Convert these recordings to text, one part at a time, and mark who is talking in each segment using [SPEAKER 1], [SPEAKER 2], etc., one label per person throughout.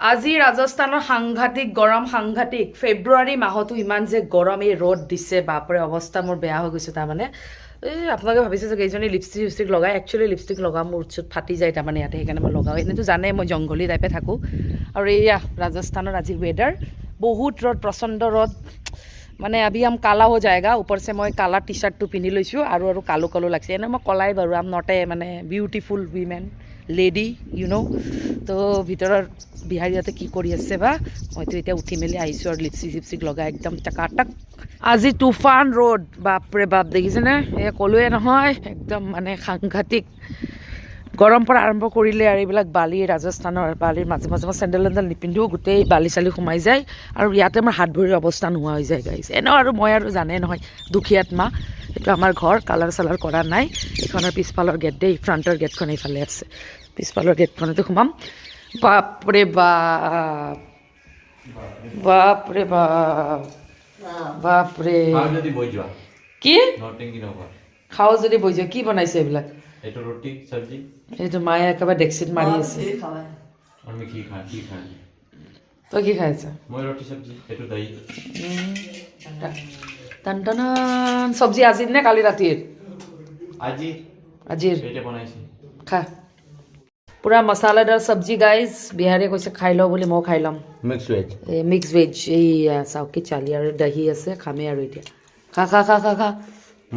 [SPEAKER 1] আজি ৰাজস্থানৰ সাংঘাতিক গৰম সাংঘাতিক ফেব্ৰুৱাৰী মাহতো ইমান যে গৰম এই ৰ'দ দিছে বাপৰে অৱস্থা মোৰ বেয়া হৈ গৈছে তাৰমানে এই আপোনালোকে ভাবিছে যে কেইজনী লিপষ্টিক লগাই একচুৱেলি লিপষ্টিক লগাম মোৰ চুট ফাটি যায় তাৰমানে ইয়াতে সেইকাৰণে মই লগাওঁ এনেইতো জানে মই জংঘলী টাইপে থাকোঁ আৰু এয়া ৰাজস্থানৰ আজিৰ ৱেডাৰ বহুত ৰ'দ প্ৰচণ্ড ৰ'দ মানে अभी हम काला हो जाएगा ऊपर से मैं काला टी शार्ट पिंधि लैছোঁ আৰু কালো কালো লাগছে এনে মই কলাই বাৰু আম নট এ মানে beautiful women lady you know তো ভিতৰৰ বিহাৰীহঁতে কি কৰি আছে বা মইতো এতিয়া উঠি মেলি আহিছোঁ আৰু লিপষ্টিক লগাই একদম টাকাটাক আজি তুফান ৰ'দ বাপৰে বাপ দেখিছেনে এয়া ক'লোৱে নহয় একদম মানে সাংঘাতিক গৰম পৰা আৰম্ভ কৰিলে আৰু এইবিলাক বালি ৰাজস্থানৰ বালিৰ মাজে মাজে মই চেণ্ডেল নিপিন্ধোঁ গোটেই বালি চালি সোমাই যায় আৰু ইয়াতে আমাৰ হাত ভৰিৰ অৱস্থা নোহোৱা হৈ যায় গাইছ এনেও আৰু মই আৰু জানে নহয় দুখীয়াত্মা এইটো আমাৰ ঘৰ কালাৰ চালাৰ কৰা নাই এইখনৰ পিছফালৰ গেট দেই ফ্ৰণ্টৰ গেটখন এইফালে আছে পিছফালৰ গেটখনতে সোমাম বাপৰে বাপ বাপৰে বাপ বাপৰে কি খাওঁ যদি বৈ যোৱা কি বনাইছে এইবিলাক
[SPEAKER 2] এইটো ৰুটি সবজি
[SPEAKER 1] এইটো মায়ে একেবাৰে ডেক্সিত মাৰি আছে
[SPEAKER 2] আমি কি খাই
[SPEAKER 1] তই কি খাই আছা
[SPEAKER 2] মই ৰুটি সবজি এইটো দহি
[SPEAKER 1] টান টান চব্জি আজিৰ নে কালি ৰাতিৰ আজিৰ
[SPEAKER 2] এটা বনাইছে
[SPEAKER 1] খা পুৰা মছলাদাৰ চব্জি গাইজ বিহাৰীয়ে কৈছে খাই লওঁ বুলি মই খাই ল'ম মিক্স ভেজ এই চাওক কি চালি আৰু দহি আছে খামেই আৰু এতিয়া খা খা খা খা খা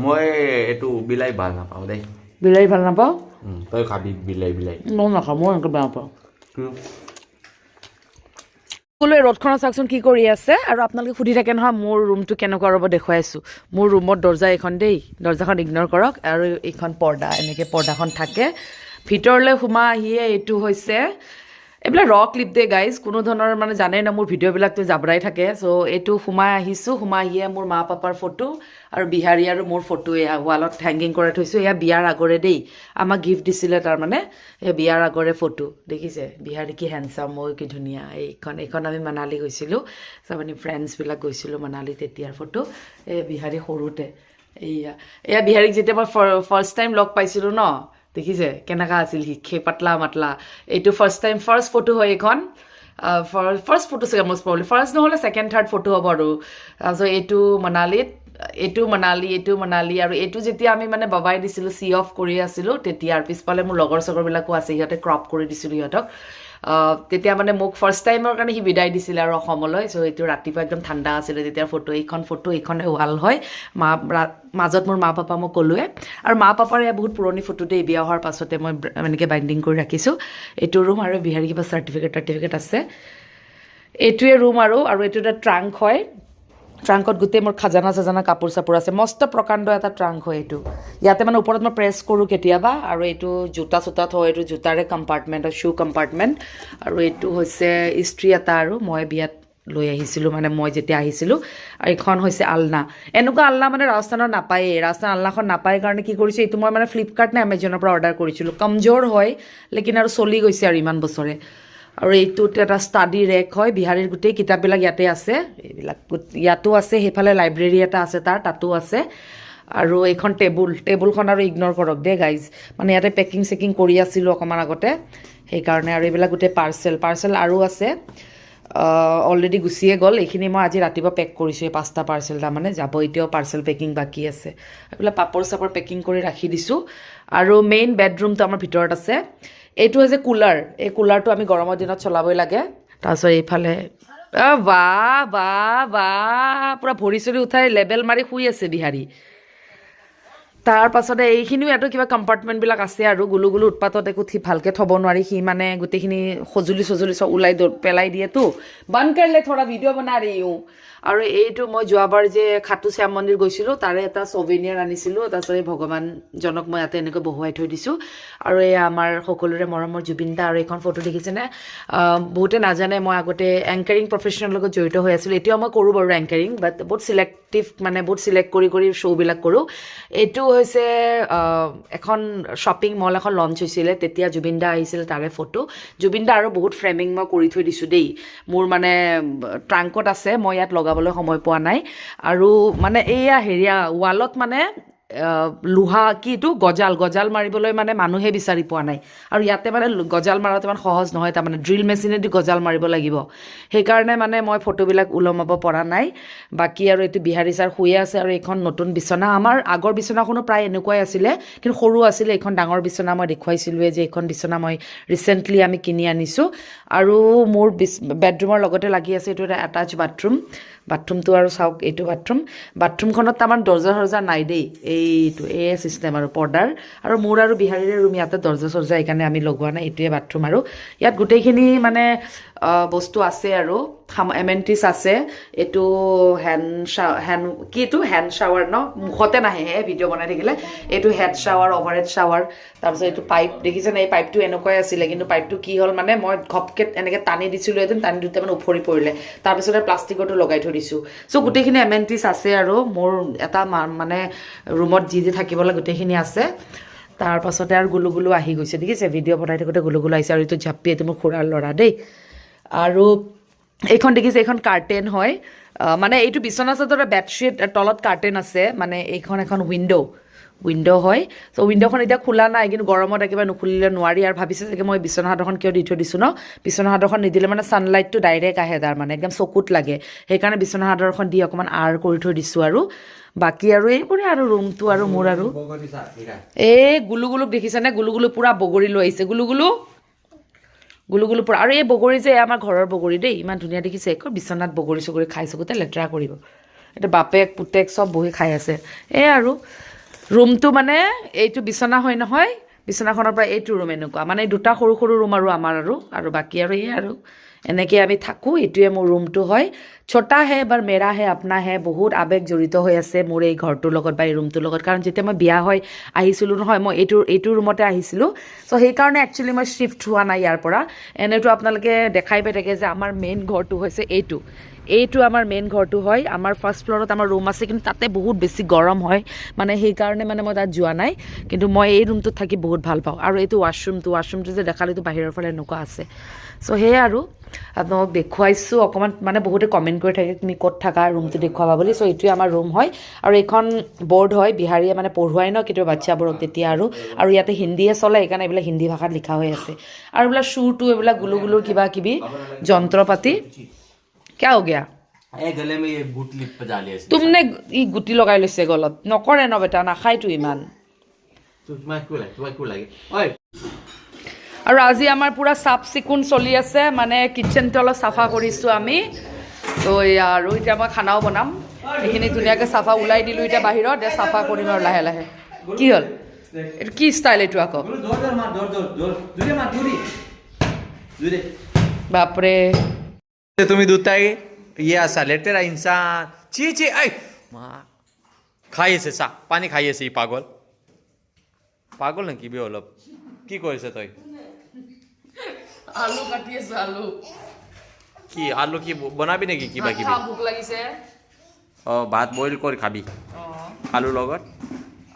[SPEAKER 2] মই এইটো বিলাই ভাল নাপাওঁ দেই
[SPEAKER 1] বিলাহী ভাল নাপাওঁ
[SPEAKER 2] তই খাবি বিলাই
[SPEAKER 1] মই নাখাওঁ মই এনেকৈ বেয়া পাওঁ সকলোৱে ৰ'দখনত চাওকচোন কি কৰি আছে আৰু আপোনালোকে সুধি থাকে নহয় মোৰ ৰুমটো কেনেকুৱা ৰ'ব দেখুৱাই আছোঁ মোৰ ৰুমত দৰ্জা এইখন দেই দৰ্জাখন ইগন'ৰ কৰক আৰু এইখন পৰ্দা এনেকৈ পৰ্দাখন থাকে ভিতৰলৈ সোমাই আহিয়ে এইটো হৈছে এইবিলাক ৰ ক্লিপ দে গাইজ কোনো ধৰণৰ মানে জানেই ন মোৰ ভিডিঅ'বিলাকতো জাবৰাই থাকে চ' এইটো সোমাই আহিছোঁ সোমাই আহিয়ে মোৰ মা পাপাৰ ফটো আৰু বিহাৰী আৰু মোৰ ফটো এয়া ৱালত হেংগিং কৰাই থৈছোঁ এয়া বিয়াৰ আগৰে দেই আমাক গিফ্ট দিছিলে তাৰমানে এই বিয়াৰ আগৰে ফটো দেখিছে বিহাৰী কি হেণ্ডচাম মই কি ধুনীয়া এইখন আমি মানালী গৈছিলোঁ চব আমি ফ্ৰেণ্ডছবিলাক গৈছিলোঁ মানালী তেতিয়াৰ ফটো এই বিহাৰী সৰুতে এয়া বিহাৰীক যেতিয়া মই ফাৰ্ষ্ট টাইম লগ পাইছিলোঁ ন দেখিছে কেনেকুৱা আছিল শিক্ষে পাতলা মাতলা এইটো ফাৰ্ষ্ট ফটো হয় এইখন ফাৰ্ষ্ট ফটো চাগে মষ্ট প্ৰবলি ফাৰ্ষ্ট নহ'লে ছেকেণ্ড থাৰ্ড ফটো হ'ব আৰু তাৰপিছত এইটো মনালী আৰু এইটো যেতিয়া আমি মানে ববাই দিছিলোঁ চি অফ কৰি আছিলোঁ তেতিয়া পিছফালে মোৰ লগৰ চগৰবিলাকো আছে সিহঁতে ক্ৰপ কৰি দিছিলোঁ সিহঁতক তেতিয়া মানে মোক ফাৰ্ষ্ট টাইমৰ কাৰণে সি বিদায় দিছিলে আৰু অসমলৈ চ' এইটো ৰাতিপুৱা একদম ঠাণ্ডা আছিলে তেতিয়া এইখনে ৱাল হয় মাজত মোৰ মা পাপা মই ক'লোৱে আৰু মা পাপাৰ এয়া বহুত পুৰণি ফটো দেই বিয়া হোৱাৰ পাছতে মই এনেকৈ বাইণ্ডিং কৰি ৰাখিছোঁ এইটো ৰুম আৰু বিহাৰী কিবা চাৰ্টিফিকেট আছে এইটোৱে ৰুম আৰু এইটো এটা ট্ৰাংক হয় ট্ৰাংকত গোটেই মোৰ খাজানা কাপোৰ চাপোৰ আছে মস্ত প্ৰকাণ্ড এটা ট্ৰাংক হয় এইটো ইয়াতে মানে ওপৰত মই প্ৰেছ কৰোঁ কেতিয়াবা আৰু এইটো জোতা চোতা থওঁ এইটো জোতাৰে কম্পাৰ্টমেণ্ট শ্বু কম্পাৰ্টমেণ্ট আৰু এইটো হৈছে ইস্ত্ৰি এটা আৰু মই বিয়াত লৈ আহিছিলোঁ মানে মই যেতিয়া আহিছিলোঁ আৰু এইখন হৈছে আলনা এনেকুৱা আলনা মানে ৰাজস্থানত নাপায়েই ৰাজস্থান আলনাখন নাপায় কাৰণে কি কৰিছোঁ এইটো মই মানে ফ্লিপকাৰ্ট নে এমেজনৰ পৰা অৰ্ডাৰ কৰিছিলোঁ কমজোৰ হয় লেকিন আৰু চলি গৈছে আৰু ইমান বছৰে আৰু এইটোত এটা ষ্টাডি ৰেক হয় বিহাৰীৰ গোটেই কিতাপবিলাক ইয়াতে আছে এইবিলাক ইয়াতো আছে সেইফালে লাইব্ৰেৰী এটা আছে তাতো আছে আৰু এইখন টেবুলখন আৰু ইগন'ৰ কৰক দেই গাইজ মানে ইয়াতে পেকিং কৰি আছিলোঁ অকণমান আগতে সেইকাৰণে আৰু এইবিলাক গোটেই পাৰ্চেল আৰু আছে অলৰেডি গুচিয়ে গ'ল এইখিনি মই আজি ৰাতিপুৱা পেক কৰিছোঁ এই 5টা পাৰ্চেল তাৰমানে যাব এতিয়াও পাৰ্চেল পেকিং বাকী আছে এইবিলাক পাপৰ চাপৰ পেকিং কৰি ৰাখি দিছোঁ আৰু মেইন বেডৰুমটো আমাৰ ভিতৰত আছে এইটো হৈছে কুলাৰ এই কুলাৰটো আমি গৰমৰ দিনত চলাবই লাগে তাৰপিছত এইফালে বাহ পূৰা ভৰি চৰি উঠাই লেবেল মাৰি শুই আছে বিহাৰী তাৰ পাছতে এইখিনিও ইয়াতো কিবা কম্পাৰ্টমেণ্টবিলাক আছে আৰু গুলু উৎপাতত একো ভালকৈ থ'ব নোৱাৰি সি মানে গোটেইখিনি সঁজুলি চব ওলাই পেলাই দিয়েতো বন্ধ কৰিলে থোৰা ভিডিঅ' বনাই ৰহি হওঁ আৰু এইটো মই যোৱাবাৰ যে খাটু শ্যাম মন্দিৰ গৈছিলোঁ তাৰে এটা ছভেনিয়াৰ আনিছিলোঁ তাৰপিছত এই ভগৱানজনক মই ইয়াতে এনেকৈ বহুৱাই থৈ দিছোঁ আৰু এই আমাৰ সকলোৰে মৰমৰ জুবিন দা আৰু এইখন ফটো দেখিছেনে বহুতে নাজানে মই আগতে এংকাৰিং প্ৰফেশ্যনৰ লগত জড়িত হৈ আছিলোঁ এতিয়াও মই কৰোঁ বাৰু এংকাৰিং বাট বহুত চিলেক্ট কৰি শ্ব'বিলাক কৰোঁ এইটো হৈছে এখন শ্বপিং মল এখন লঞ্চ হৈছিলে তেতিয়া জুবিন দা আহিছিলে তাৰে ফটো জুবিন দা আৰু বহুত ফ্ৰেমিং মই কৰি থৈ দিছোঁ দেই মোৰ মানে ট্ৰাংকত আছে মই ইয়াত লগাবলৈ সময় পোৱা নাই আৰু মানে এইয়া হেৰিয়া ৱালত মানে লোহা কি এইটো গজাল মাৰিবলৈ মানে মানুহে বিচাৰি পোৱা নাই আৰু ইয়াতে মানে গজাল মাৰাটো ইমান সহজ নহয় তাৰমানে ড্ৰিল মেচিনেদি গজাল মাৰিব লাগিব সেইকাৰণে মানে মই ফটোবিলাক ওলমাব পৰা নাই বাকী আৰু এইটো বিহাৰী ছাৰ শুয়ে আছে আৰু এইখন নতুন বিচনা আমাৰ আগৰ বিচনাখনো প্ৰায় এনেকুৱাই আছিলে কিন্তু সৰু আছিলে এইখন ডাঙৰ বিচনা মই দেখুৱাইছিলোঁৱে যে এইখন বিচনা মই ৰিচেণ্টলি আমি কিনি আনিছোঁ আৰু মোৰ বেডৰুমৰ লগতে লাগি আছে এইটো এটা এটাচ বাথৰুমটো আৰু চাওক এইটো বাথৰুমখনত তাৰমান দৰ্জা নাই দেই এইটো এই চিষ্টেম আৰু পৰ্দাৰ আৰু মোৰ আৰু বিহাৰীৰে ৰুম ইয়াতে দৰ্জা সেইকাৰণে আমি লগোৱা নাই এইটোৱে বাথৰুম আৰু ইয়াত গোটেইখিনি মানে বস্তু আছে আৰু এমেণ্টিছ আছে এইটো হেণ্ড শ্বাৱাৰ ন মুখতে নাহে ভিডিঅ' বনাই থাকিলে এইটো হেড শ্বাৱাৰ অভাৰহেড শ্বাৱাৰ তাৰপিছত এইটো পাইপ দেখিছেনে এই পাইপটো এনেকুৱাই আছিলে কিন্তু পাইপটো কি হ'ল মানে মই ঘপকে এনেকৈ টানি দিছিলোঁ টানি দিওঁতে মানে উফৰি পৰিলে তাৰপিছতে প্লাষ্টিকতো লগাই থৈ দিছোঁ চ' গোটেইখিনি এমেণ্টিছ আছে আৰু মোৰ এটা মানে ৰুমত যি থাকিব লাগে গোটেইখিনি আছে তাৰ পাছতে আৰু গুলু আহি গৈছে দেখিছে ভিডিঅ' বনাই থাকোঁতে গুলু আহিছে আৰু এইটো ঝাপ্পি এইটো মোৰ খুৰাৰ ল'ৰা দেই আৰু এইখন দেখিছে এইখন কাৰ্টেন হয় মানে এইটো বিচনা চাদৰৰ বেডশ্বীট তলত কাৰ্টেন আছে মানে এইখন এখন উইণ্ড' হয় চ' উইণ্ড'খন এতিয়া খোলা নাই কিন্তু গৰমত একেবাৰে নুখুলিলে নোৱাৰি আৰু ভাবিছে চাগে মই বিচনা চাদৰখন কিয় দি থৈ দিছোঁ ন বিচনা চাদৰখন নিদিলে মানে ছানলাইটটো ডাইৰেক্ট আহে তাৰ মানে একদম চকুত লাগে সেইকাৰণে বিচনা চাদৰখন দি অকণমান আৰ কৰি থৈ দিছোঁ আৰু বাকী আৰু এইবোৰে আৰু ৰুমটো আৰু মোৰ আৰু এই গুলুক দেখিছেনে গুলু পূৰা বগৰী লৈ আহিছে গুলু পূৰা আৰু এই বগৰী যে আমাৰ ঘৰৰ বগৰী দেই ইমান ধুনীয়া দেখিছে একো বিচনাত বগৰী চগৰী খাই চকুতে লেতেৰা কৰিব এতিয়া বাপেক পুতেক চব বহি খাই আছে এই আৰু ৰুমটো মানে এইটো বিচনা হয় নহয় বিচনাখনৰ পৰা এইটো ৰুম এনেকুৱা মানে দুটা সৰু ৰুম আৰু আমাৰ আৰু বাকী আৰু এই আৰু এনেকৈ আমি থাকোঁ এইটোৱে মোৰ ৰুমটো হয় ছোটা হে বাৰ মেৰা হে আপনা হে বহুত আৱেগ জড়িত হৈ আছে মোৰ এই ঘৰটোৰ লগত বা এই ৰুমটোৰ লগত কাৰণ যেতিয়া মই বিয়া হৈ আহিছিলোঁ নহয় মই এইটো ৰুমতে আহিছিলোঁ চ' সেইকাৰণে একচুৱেলি মই শ্বিফ্ট হোৱা নাই ইয়াৰ পৰা এনেতো আপোনালোকে দেখাই পাই থাকে যে আমাৰ মেইন ঘৰটো হৈছে এইটো আমাৰ মেইন ঘৰটো হয় আমাৰ ফাৰ্ষ্ট ফ্ল'ৰত আমাৰ ৰুম আছে কিন্তু তাতে বহুত বেছি গৰম হয় মানে সেইকাৰণে মানে মই তাত যোৱা নাই কিন্তু মই এই ৰুমটোত থাকি বহুত ভাল পাওঁ আৰু এইটো ৱাশ্বৰুমটো যে দেখালোঁ এইটো বাহিৰৰ ফালে এনেকুৱা আছে চ' সেয়ে আৰু আপোনালোকক দেখুৱাইছোঁ অকণমান মানে বহুতে কমেণ্ট কৰি থাকে তুমি ক'ত থাকা ৰুমটো দেখুৱাবা বুলি চ' এইটোৱে আমাৰ ৰুম হয় আৰু এইখন বৰ্ড হয় বিহাৰীয়ে মানে পঢ়ুৱাই ন কেতিয়াবা বাচ্ছাবোৰক তেতিয়া আৰু ইয়াতে হিন্দীয়ে চলে সেইকাৰণে এইবিলাক হিন্দী ভাষাত লিখা হৈ আছে আৰু এইবিলাক চুৰটো এইবিলাক গুলুৰ কিবা কিবি যন্ত্ৰ পাতি क्या हो गया
[SPEAKER 2] গলে মই বুট লিপ পজা লিয়া
[SPEAKER 1] तुमने ই গুটি লগাই লৈছে গলত নকৰে ন বেটা নাখায়তো ইমান
[SPEAKER 2] তোমাক কি লাগে
[SPEAKER 1] আৰু আজি আমাৰ পুৰা চাফ চিকুণ চলি আছে মানে কিটচেনটো অলপ চাফা কৰিছোঁ আমি তো এয়া আৰু এতিয়া মই খানাও বনাম এইখিনি ধুনীয়াকৈ চাফা ওলাই দিলোঁ এতিয়া বাহিৰত চাফা কৰিম আৰু লাহে কি হ'ল এইটো কি ষ্টাইল এইটো আকৌ বাপৰে
[SPEAKER 3] तुम्ही दुताय ये असा लेटेरा इंसान ची ऐ খাইছে চা পানী খাই আছে ই পাগল নেকি বে অলপ কি কৰিছে তই
[SPEAKER 1] আলু কাটি আছো
[SPEAKER 3] কি আলু কি বনাবি নেকি কিবা কিবি
[SPEAKER 1] ভোক লাগিছে
[SPEAKER 3] ভাত বইল কৰি খাবি আলুৰ লগত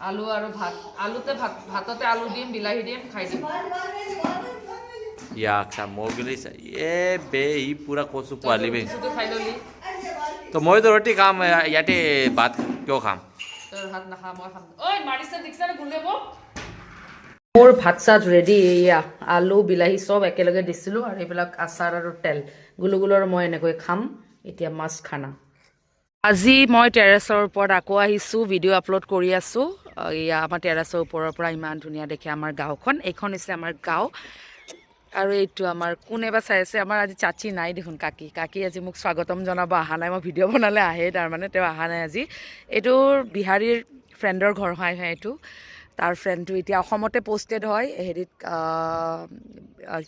[SPEAKER 1] আলু আৰু ভাততে আলু দিম বিলাহী দিম খাই দিম
[SPEAKER 3] ইয়াকছা মগলি এ বে ই পুৰা কচু পোৱালি বে
[SPEAKER 1] খাই ললি
[SPEAKER 3] তো মইতো ৰুটি খাম ইয়াতে ভাত কিয় খাম
[SPEAKER 1] তোৰ ভাত নাখা মই খাম ঐ মাৰিছে দেখিছা নে গুলে মোৰ ভাত চাত ৰেডি এয়া আলু বিলাহী চব একেলগে দিছিলোঁ আৰু এইবিলাক আচাৰ আৰু তেল গুলুগুলৰ মই এনেকৈ খাম এতিয়া মাছ খানা আজি মই টেৰেছৰ ওপৰত আকৌ আহিছোঁ ভিডিঅ' আপলোড কৰি আছোঁ এয়া আমাৰ টেৰেছৰ ওপৰৰ পৰা ইমান ধুনীয়া দেখে আমাৰ গাঁওখন এইখন হৈছে আমাৰ গাঁও আৰু এইটো আমাৰ কোনে বা চাই আছে আমাৰ আজি চাচি নাই দেখোন কাকি আজি মোক স্বাগতম জনাব অহা নাই মই ভিডিঅ' বনালে আহে তাৰমানে তেওঁ অহা নাই আজি এইটো বিহাৰীৰ ফ্ৰেণ্ডৰ ঘৰ হয় এইটো তাৰ ফ্ৰেণ্ডটো এতিয়া অসমতে পষ্টেড হয় হেৰিত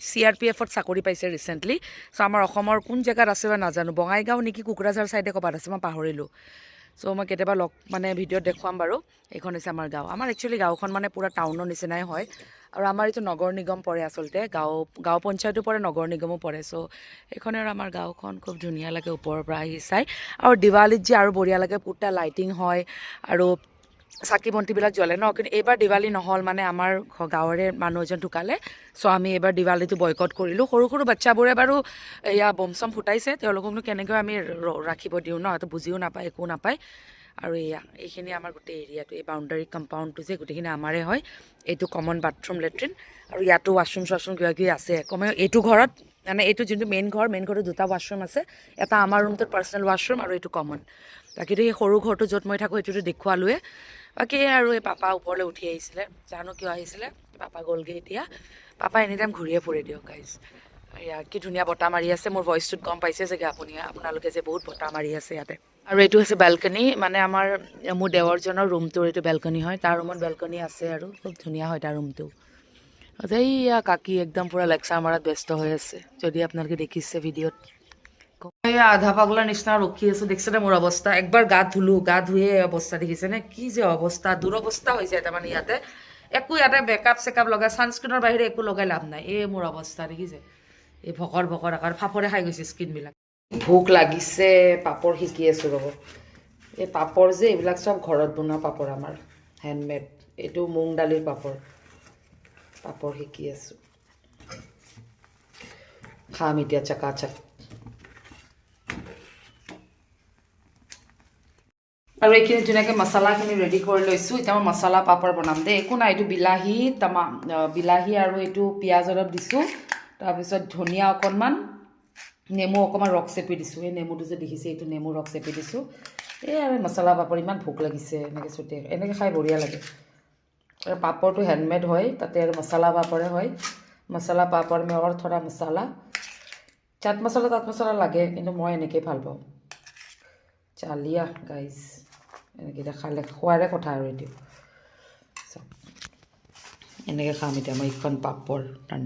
[SPEAKER 1] CRPFত চাকৰি পাইছে ৰিচেণ্টলি চ' আমাৰ অসমৰ কোন জেগাত আছে বা নাজানো বঙাইগাঁও নেকি কোকৰাঝাৰ ছাইডে ক'ৰবাত আছে মই পাহৰিলোঁ চ' মই কেতিয়াবা মানে ভিডিঅ'ত দেখুৱাম বাৰু এইখন হৈছে আমাৰ গাঁও আমাৰ একচুৱেলি গাঁওখন মানে পূৰা টাউনৰ নিচিনাই হয় আৰু আমাৰ এইটো নগৰ নিগম পৰে আচলতে গাঁও পঞ্চায়তো পৰে নগৰ নিগমো পৰে চ' এইখনে আৰু আমাৰ গাঁওখন খুব ধুনীয়া লাগে ওপৰৰ পৰা আহি চাই আৰু দিৱালীত যে আৰু বঢ়িয়া লাগে পুৰা লাইটিং হয় আৰু চাকি বন্তিবিলাক জ্বলে ন কিন্তু এইবাৰ দিৱালী নহ'ল মানে আমাৰ গাঁৱৰে মানুহ এজন ঢুকালে চ' আমি এইবাৰ দিৱালীটো বয়কট কৰিলোঁ সৰু বাচ্চাবোৰে বাৰু এয়া বম চম ফুটাইছে তেওঁলোককনো কেনেকৈ আমি ৰাখিব দিওঁ ন সেইটো বুজিও নাপায় একো নাপায় আৰু এইখিনি আমাৰ গোটেই এৰিয়াটো এই বাউণ্ডাৰী কম্পাউণ্ডটো যে গোটেইখিনি আমাৰে হয় এইটো কমন বাথৰুম লেট্ৰিন আৰু ইয়াতো ৱাছৰুম চোৱাছৰুম কিবা কিবি আছে কমেও এইটো ঘৰত মানে এইটো যোনটো মেইন ঘৰটোত 2টা ৱাছৰুম আছে এটা আমাৰ ৰুমটোত পাৰ্চনেল ৱাছৰুম আৰু এইটো কমন বাকীটো সেই সৰু ঘৰটো য'ত মই থাকোঁ এইটোতো দেখুৱালোৱে বাকী আৰু এই পাপা ওপৰলৈ উঠি আহিছিলে জানো কিয় আহিছিলে পাপা গ'লগৈ এতিয়া পাপা এনি টাইম ঘূৰিয়ে ফুৰে দিয়ক গাইজ এয়া কি ধুনীয়া বতাহ মাৰি আছে মোৰ ভইচটোত গম পাইছে চাগে আপোনালোকে যে বহুত বতাহ মাৰি আছে ইয়াতে আৰু এইটো হৈছে বেলকনি মানে মোৰ দেৱৰজনৰ ৰুমটোৰ এইটো বেলকনি হয় তাৰ ৰুমত বেলকনি আছে আৰু খুব ধুনীয়া হয় তাৰ ৰুমটো এইয়া কাকি একদম পূৰা লেকচাৰ মাৰাত ব্যস্ত হৈ আছে যদি আপোনালোকে দেখিছে ভিডিঅ'ত এয়া আধা পাগলাৰ নিচিনা ৰখি আছোঁ দেখিছেনে মোৰ অৱস্থা একবাৰ গা ধুলোঁ গা ধুয়ে অৱস্থা দেখিছেনে কি যে অৱস্থা দুৰৱস্থা হৈ যায় তাৰমানে ইয়াতে একো ইয়াতে বেকআপ চেকআপ লগাই ছানস্ক্ৰীনৰ বাহিৰে একো লগাই লাভ নাই এই মোৰ অৱস্থা দেখিছে এই ভকৰ আকাৰ ফাপৰে খাই গৈছে স্কিনবিলাক ভোক লাগিছে পাপৰ শিকি আছোঁ ৰ'ব এই পাপৰ যে এইবিলাক চব ঘৰত বনোৱা পাপৰ আমাৰ হেণ্ডমেড এইটো মুগ দালিৰ পাপৰ শিকি আছোঁ খাম এতিয়া চাকাচাক আৰু এইখিনি ধুনীয়াকৈ মছলাখিনি ৰেডি কৰি লৈছোঁ এতিয়া মই মছলা পাপৰ বনাম দেই একো নাই এইটো বিলাহী আৰু এইটো পিঁয়াজ অলপ দিছোঁ তাৰপিছত ধনিয়া অকণমান নেমু অকণমান ৰস চেপি দিছোঁ এই নেমুটো যে দেখিছে এইটো নেমু ৰস চেপি দিছোঁ এই আৰু মছলা পাপৰ ইমান ভোক লাগিছে এনেকৈ চুটিয়াই এনেকৈ খাই বঢ়িয়া লাগে আৰু পাপৰটো হেণ্ডমেড হয় তাতে আৰু মছলা পাপৰে হয় মছলা পাপৰ মে আৰু থোৰা মছলা চাট মছলা লাগে কিন্তু মই এনেকৈয়ে ভাল পাওঁ চালিয়া গাইজ এনেকৈ এতিয়া খালে খোৱাৰে কথা আৰু এইটো এনেকৈ খাম এতিয়া মই এইখন পাপৰ টান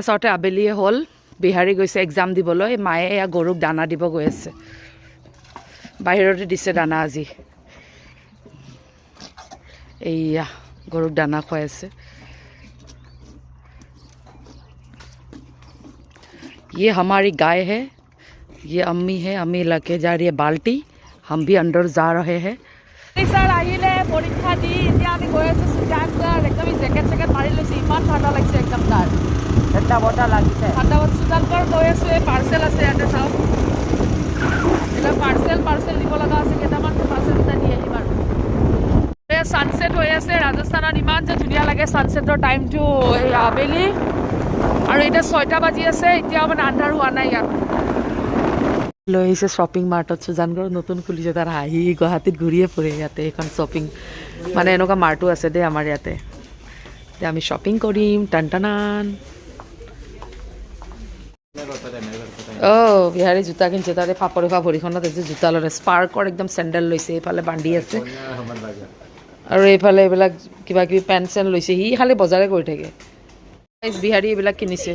[SPEAKER 1] চাওঁতে আবেলিয়ে হ'ল বিহাৰী গৈছে এক্সাম দিবলৈ মায়ে এয়া গৰুক দানা দিব গৈ আছে বাহিৰতে দিছে দানা আজি এইয়া গৰুক দানা খুৱাই আছে ये हमारी गाय है ये अम्मी है अम्मी लगे जा रही है बाल्टी हम भी अंदर जा रहे हैं सर আহিলে পৰীক্ষা দি এতিয়া আমি গৈ আছোঁ সুজানগড় একদম জেকেট চেকেট মাৰি লৈছোঁ ইমান ঠাণ্ডা লাগিছে একদম তাৰ ঠাণ্ডা বতাহ লাগিছে ঠাণ্ডা বতাহ সুজানগড় গৈ আছোঁ এই পাৰ্চেল আছে ইয়াতে চাওক এতিয়া পাৰ্চেল দিব লগা আছে কেইটামান পাৰ্চেল এটা দি আহিম আৰু ছানছেট হৈ আছে ৰাজস্থানত ইমান যে ধুনীয়া লাগে ছানছেটৰ টাইমটো এই আবেলি আৰু এতিয়া 6টা বাজি আছে এতিয়া মানে আন্ধাৰ হোৱা নাই ইয়াত লৈ আহিছে শ্বপিং মাৰ্টত সুজানগড় নতুন খুলিছে তাৰ হাঁহি গুৱাহাটীত ঘূৰিয়ে ফুৰে ইয়াতে এইখন শ্বপিং মানে এনেকুৱা মাৰ্টো আছে দেই আমাৰ ইয়াতে এতিয়া আমি শ্বপিং কৰিম টানটানান বিহাৰী জোতা কিনিছে তাতে ফাপৰে খোৱা ভৰিখনত আছে জোতা ল'লে স্পাৰ্কৰ একদম চেণ্ডেল লৈছে এইফালে বান্ধি আছে আৰু এইফালে এইবিলাক কিবা কিবি পেণ্ট চেণ্ট লৈছে সি খালি বজাৰে কৰি থাকে বিহাৰী এইবিলাক কিনিছে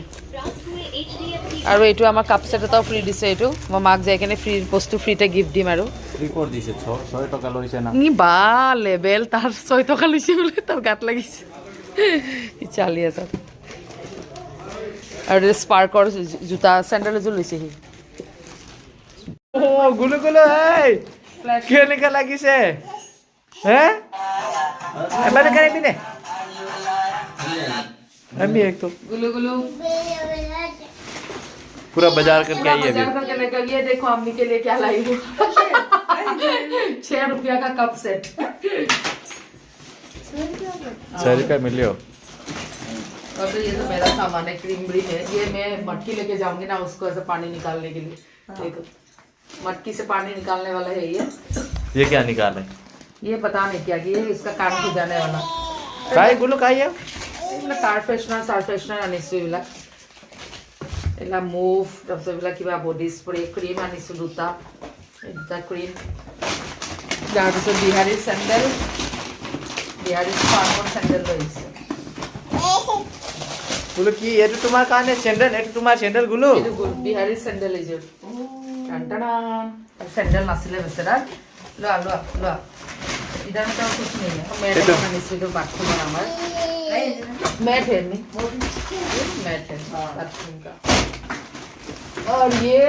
[SPEAKER 1] আৰু এইটো আমাৰ কাপ ছেট এটাও ফ্ৰী দিছে এইটো মই মাক যাই কিনে ফ্ৰী বস্তু ফ্ৰীতে গিফ্ট দিম আৰু বা লেবেল তাৰ 6 টকা লৈছে বোলে তাৰ গাত লাগিছে চালি আছে আৰু স্পাৰ্কৰ জোতা চেণ্ডেল এযোৰ লৈছে সি
[SPEAKER 3] গুলো কেনেকৈ লাগিছে হে এবাৰ কাৰিবি নে আমি एक तो
[SPEAKER 1] गुलू
[SPEAKER 3] पूरा बाजार करके आई है
[SPEAKER 1] बाजार करके लेकर ये देखो अम्मी के लिए क्या लाई हूँ 6 रुपया का कप सेट
[SPEAKER 3] 6 रुपया मिले हो
[SPEAKER 1] और तो ये तो मेरा सामान है क्रीमरी है ये मैं मटकी लेके जाऊंगी ना उसको ऐसे पानी निकालने के लिए देखो मटकी से पानी निकालने वाला है
[SPEAKER 3] ये क्या निकाले
[SPEAKER 1] ये पता नहीं क्या कि ये इसका कान खुजाने वाला
[SPEAKER 3] काय गुलो काय है
[SPEAKER 1] কাৰ ফ্ৰেছনাৰ আনিছোঁ এইবিলাক মুভ তাৰপিছত এইবিলাক কিবা বডি স্প্ৰে ক্ৰীম আনিছোঁ দুটা ক্ৰীম তাৰপিছত বিহাৰী চেণ্ডেল বিহাৰী ফাৰ্মৰ চেণ্ডেল লৈ আহিছে
[SPEAKER 3] গুলো কি এইটো তোমাৰ কাৰণে চেণ্ডেল এইটো তোমাৰ চেণ্ডেল গুলো
[SPEAKER 1] বিহাৰী চেণ্ডেল এইযোৰ টানটানান চেণ্ডেল নাছিলে বেচেৰা লোৱা इधर में तो कुछ नहीं है मैं आनिছোঁ এইটো বাথৰুমৰ আমাৰ मैट है मैट है बाथरूम का और ये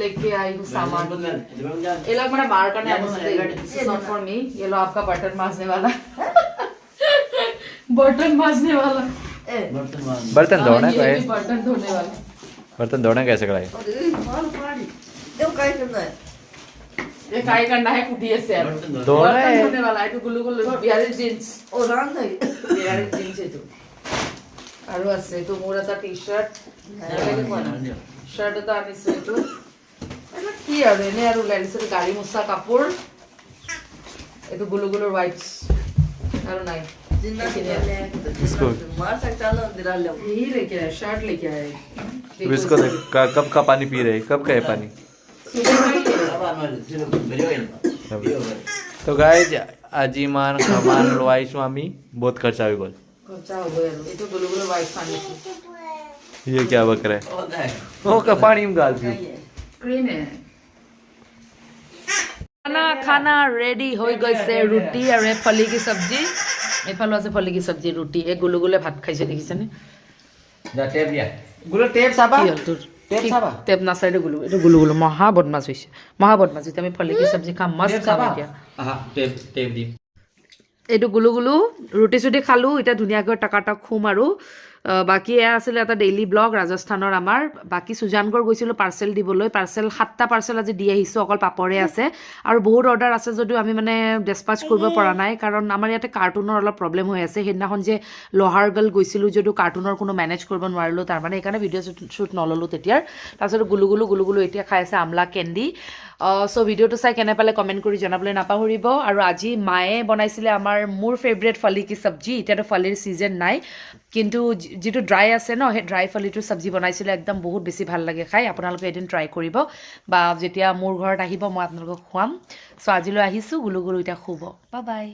[SPEAKER 1] लेके आई हूँ सामान ये लोग मेरा मार करने नॉट फॉर मी ये लो आपका बटन मांजने वाला बटन मांजने वाला
[SPEAKER 3] बर्तन धोने का
[SPEAKER 1] बटन धोने वाला
[SPEAKER 3] बर्तन धोने कैसे कराए
[SPEAKER 1] এই তাইৰ কাৰণেহে সুধি আছে আৰু
[SPEAKER 3] দৌৰাই।
[SPEAKER 1] ধন্যবাদ এইটো গুলু গুলু বিহাৰী জিন্স বিহাৰী জিন্স এইটো আৰু আছে এইটো মোৰ এটা টি চাৰ্ট শাৰ্ট এটা আনিছো এইটো এইটো কি আৰু এনে আৰু ওলাই দিছো গাড়ী মোচা কাপোৰ এইটো গুলু গুলুৰ ৱাইটছ আৰু নাই
[SPEAKER 3] इसको
[SPEAKER 1] यही लेके आए शर्ट लेके आए
[SPEAKER 3] अब इसको देख कब का पानी पी रहे कब का है पानी तो गाइस আজিমান খামান লোৱাইছো আমি বহুত খৰচা হৈ গ'ল
[SPEAKER 1] খৰচা হ'ব আৰু এইটো গুলু গুলুৰ ৱাইটছ আনিছো
[SPEAKER 3] ये क्या बक रहा है ओ का पानी में डाल दियो
[SPEAKER 1] क्रीम है खाना रेडी हो গৈছে ৰুটি আৰু ফলি কি সবজি এফালে আছে ফলি কি সবজি ৰুটি এই গুলু গুলে ভাত খাইছে দেখিছেনে
[SPEAKER 2] যা টেপ দিয়া
[SPEAKER 4] গুলো টেপ চাবা
[SPEAKER 1] কি হ'ল তোৰ
[SPEAKER 4] টেপ চাবা
[SPEAKER 1] টেপ নাচাইদে গুলু এইটো গুলু গুলু মহা বদমাছ হৈছে মহা বদমাছ এতিয়া আমি ফলি কি সবজি খাম মস্ত খাম এতিয়া
[SPEAKER 2] আহা টেপ দিম
[SPEAKER 1] এইটো গুলু গুলু ৰুটি চুটি খালোঁ এতিয়া ধুনীয়াকৈ টাকাটাক খুম আৰু বাকী এয়া আছিলে এটা ডেইলি ব্লগ ৰাজস্থানৰ আমাৰ বাকী সুজানগড় গৈছিলোঁ পাৰ্চেল দিবলৈ পাৰ্চেল 7টা পাৰ্চেল আজি দি আহিছোঁ অকল পাপৰে আছে আৰু বহুত অৰ্ডাৰ আছে যদিও আমি মানে ডেছপাচ কৰিব পৰা নাই কাৰণ আমাৰ ইয়াতে কাৰ্টুনৰ অলপ প্ৰব্লেম হৈ আছে সেইদিনাখন যে লোহাৰগল গৈছিলোঁ যদিও কাৰ্টুনৰ কোনো মেনেজ কৰিব নোৱাৰিলোঁ তাৰমানে সেইকাৰণে ভিডিঅ' শ্বুট নল'লোঁ তেতিয়াৰ তাৰপিছত গুলু গুলু এতিয়া খাই আছে আমলা কেণ্ডি চ' ভিডিঅ'টো চাই কেনে পালে কমেণ্ট কৰি জনাবলৈ নাপাহৰিব আৰু আজি মায়ে বনাইছিলে মোৰ ফেভৰেট ফলি কি চব্জি এতিয়াতো ফলিৰ ছিজন নাই কিন্তু যিটো ড্ৰাই আছে ন সেই ড্ৰাই ফলিটোৰ চব্জি বনাইছিলে একদম বহুত বেছি ভাল লাগে খাই আপোনালোকে এদিন ট্ৰাই কৰিব বা যেতিয়া মোৰ ঘৰত আহিব মই আপোনালোকক খুৱাম চ' আজিলৈ আহিছোঁ গুলু গুলু এতিয়া শুব বাই বাই